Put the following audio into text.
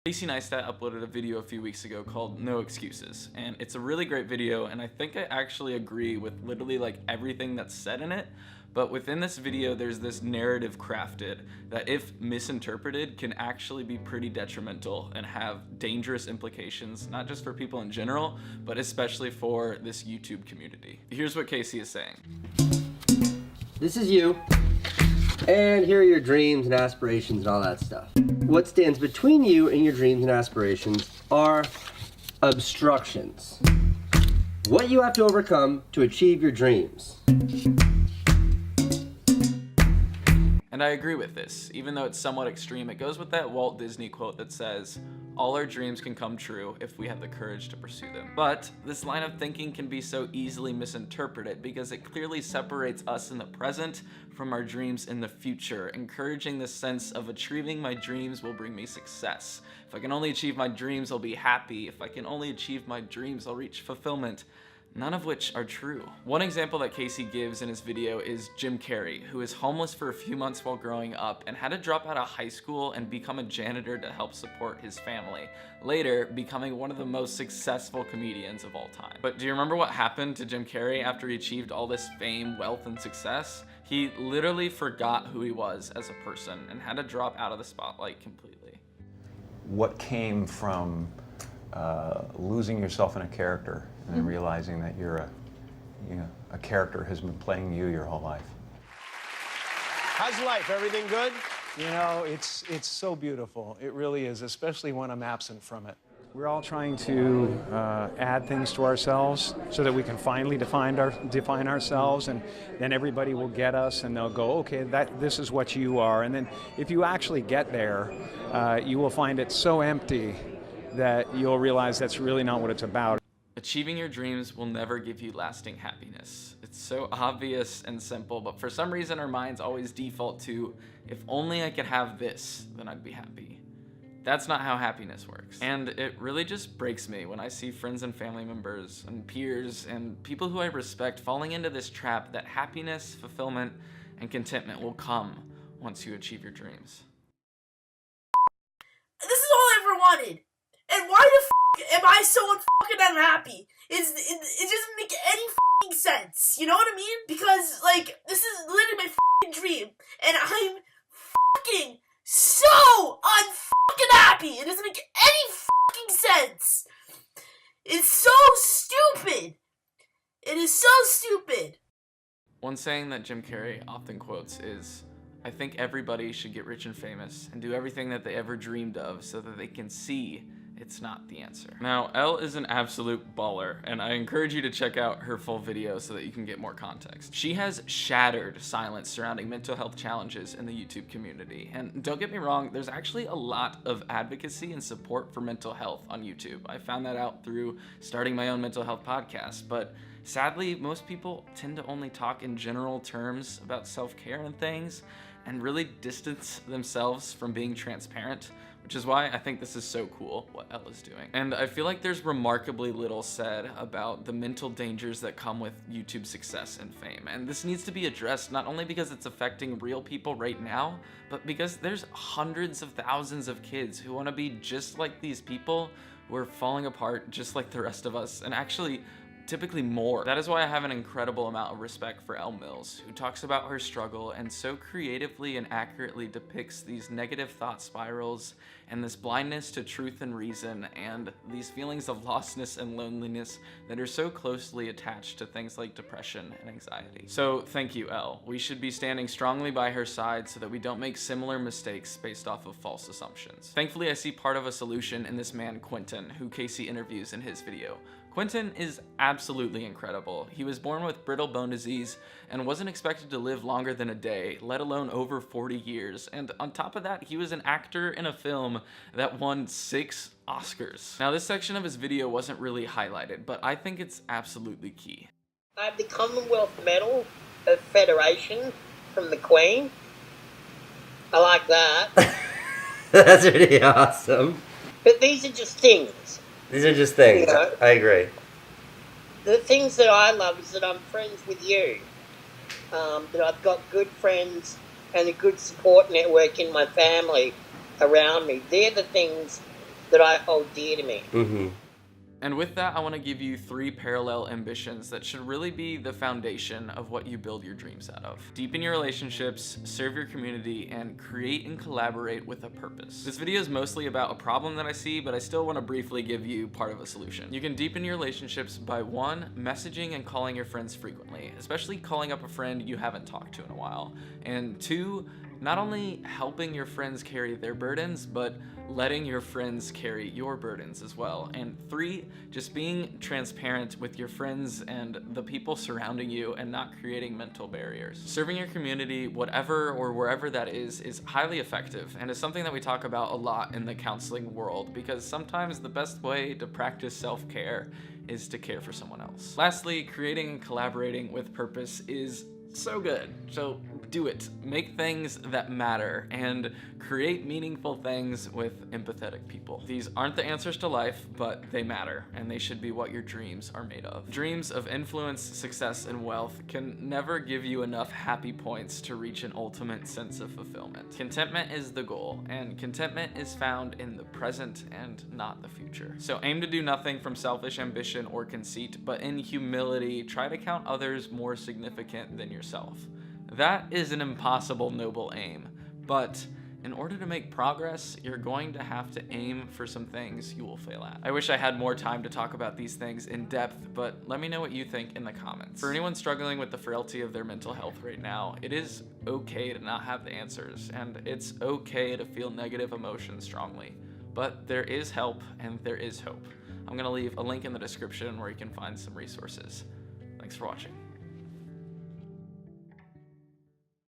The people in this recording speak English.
Neistat uploaded a video a few weeks ago called No Excuses, and it's a really great video, and I think I actually agree with literally like everything that's said in it. But within this video, there's this narrative crafted that, if misinterpreted, can actually be pretty detrimental and have dangerous implications, not just for people in general, but especially for this YouTube community. Here's what Casey is saying. This is you, and here are your dreams and aspirations and all that stuff. What stands between you and your dreams and aspirations are obstructions. What you have to overcome to achieve your dreams. And I agree with this, even though it's somewhat extreme. It goes with that Walt Disney quote that says, "All our dreams can come true if we have the courage to pursue them." But this line of thinking can be so easily misinterpreted because it clearly separates us in the present from our dreams in the future, encouraging this sense of achieving my dreams will bring me success. If I can only achieve my dreams, I'll be happy. If I can only achieve my dreams, I'll reach fulfillment. None of which are true. One example that Casey gives in his video is Jim Carrey, who is homeless for a few months while growing up and had to drop out of high school and become a janitor to help support his family, later becoming one of the most successful comedians of all time. But do you remember what happened to Jim Carrey after he achieved all this fame, wealth, and success? He literally forgot who he was as a person and had to drop out of the spotlight completely. What came from losing yourself in a character and then realizing that you're a character has been playing you your whole life? How's life? Everything good? You know, it's so beautiful. It really is, especially when I'm absent from it. We're all trying to add things to ourselves so that we can finally define ourselves, and then everybody will get us and they'll go, okay, this is what you are. And then if you actually get there, you will find it so empty that you'll realize that's really not what it's about. Achieving your dreams will never give you lasting happiness. It's so obvious and simple, but for some reason our minds always default to, if only I could have this, then I'd be happy. That's not how happiness works. And it really just breaks me when I see friends and family members and peers and people who I respect falling into this trap that happiness, fulfillment, and contentment will come once you achieve your dreams. This is all I ever wanted. And why the f*** am I so fucking unhappy? It doesn't make any f***ing sense. You know what I mean? Because, like, this is literally my f***ing dream. And I'm fucking so unfucking happy. It doesn't make any fucking sense. It's so stupid. It is so stupid. One saying that Jim Carrey often quotes is, "I think everybody should get rich and famous and do everything that they ever dreamed of so that they can see it's not the answer." Now, Elle is an absolute baller, and I encourage you to check out her full video so that you can get more context. She has shattered silence surrounding mental health challenges in the YouTube community. And don't get me wrong, there's actually a lot of advocacy and support for mental health on YouTube. I found that out through starting my own mental health podcast, but sadly, most people tend to only talk in general terms about self-care and things, and really distance themselves from being transparent, which is why I think this is so cool what Elle is doing. And I feel like there's remarkably little said about the mental dangers that come with YouTube success and fame. And this needs to be addressed not only because it's affecting real people right now, but because there's hundreds of thousands of kids who want to be just like these people who are falling apart just like the rest of us, and actually typically more. That is why I have an incredible amount of respect for Elle Mills, who talks about her struggle and so creatively and accurately depicts these negative thought spirals and this blindness to truth and reason and these feelings of lostness and loneliness that are so closely attached to things like depression and anxiety. So thank you, Elle. We should be standing strongly by her side so that we don't make similar mistakes based off of false assumptions. Thankfully, I see part of a solution in this man, Quentin, who Casey interviews in his video. Quentin is absolutely incredible. He was born with brittle bone disease and wasn't expected to live longer than a day, let alone over 40 years. And on top of that, he was an actor in a film that won 6 Oscars. Now, this section of his video wasn't really highlighted, but I think it's absolutely key. I have the Commonwealth Medal of Federation from the Queen. I like that. That's pretty awesome. But these are just things. These are just things. You know, I agree. the things that I love is that I'm friends with you. That I've got good friends and a good support network in my family around me. They're the things that I hold dear to me. Mm-hmm. And with that, I want to give you 3 parallel ambitions that should really be the foundation of what you build your dreams out of. Deepen your relationships, serve your community, and create and collaborate with a purpose. This video is mostly about a problem that I see, but I still want to briefly give you part of a solution. You can deepen your relationships by 1, messaging and calling your friends frequently, especially calling up a friend you haven't talked to in a while. And 2, not only helping your friends carry their burdens, but letting your friends carry your burdens as well. And 3, just being transparent with your friends and the people surrounding you and not creating mental barriers. Serving your community, whatever or wherever that is highly effective and is something that we talk about a lot in the counseling world, because sometimes the best way to practice self-care is to care for someone else. Lastly, creating and collaborating with purpose is so good. So do it. Make things that matter and create meaningful things with empathetic people. These aren't the answers to life, but they matter, and they should be what your dreams are made of. Dreams of influence, success, and wealth can never give you enough happy points to reach an ultimate sense of fulfillment. Contentment is the goal, and contentment is found in the present and not the future. So aim to do nothing from selfish ambition or conceit, but in humility, try to count others more significant than yourself. That is an impossible noble aim, but in order to make progress, you're going to have to aim for some things you will fail at. I wish I had more time to talk about these things in depth, but let me know what you think in the comments. For anyone struggling with the frailty of their mental health right now, it is okay to not have the answers, and it's okay to feel negative emotions strongly, but there is help and there is hope. I'm gonna leave a link in the description where you can find some resources. Thanks for watching.